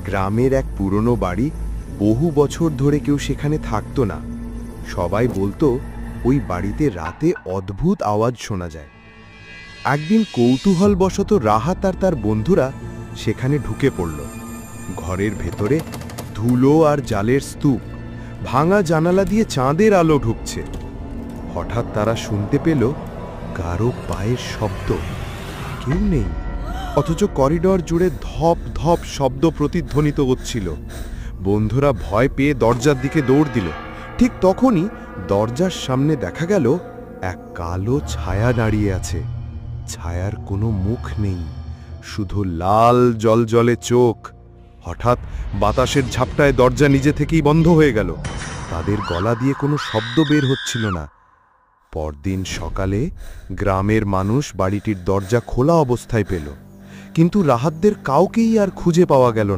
গ্রামের এক পুরনো বাড়ি, বহু বছর ধরে কেউ সেখানে থাকতো না। সবাই বলতো ওই বাড়িতে রাতে অদ্ভুত আওয়াজ শোনা যায়। একদিন কৌতূহলবশত রাহাত আর তার বন্ধুরা সেখানে ঢুকে পড়ল। ঘরের ভেতরে ধুলো আর জালের স্তূপ, ভাঙা জানালা দিয়ে চাঁদের আলো ঢুকছে। হঠাৎ তারা শুনতে পেল কারো পায়ের শব্দ। কেউ নেই, অথচ করিডর জুড়ে ধপ ধপ শব্দ প্রতিধ্বনিত হচ্ছিল। বন্ধুরা ভয় পেয়ে দরজার দিকে দৌড় দিল। ঠিক তখনই দরজার সামনে দেখা গেল এক কালো ছায়া দাঁড়িয়ে আছে। ছায়ার কোনো মুখ নেই, শুধু লাল জলজলে চোখ। হঠাৎ বাতাসের ঝাপটায় দরজা নিজে থেকেই বন্ধ হয়ে গেল। তাদের গলা দিয়ে কোনো শব্দ বের হচ্ছিল না। পরদিন সকালে গ্রামের মানুষ বাড়িটির দরজা খোলা অবস্থায় পেল, কিন্তু রাহাতদের কাউকেই আর খুঁজে পাওয়া গেল না।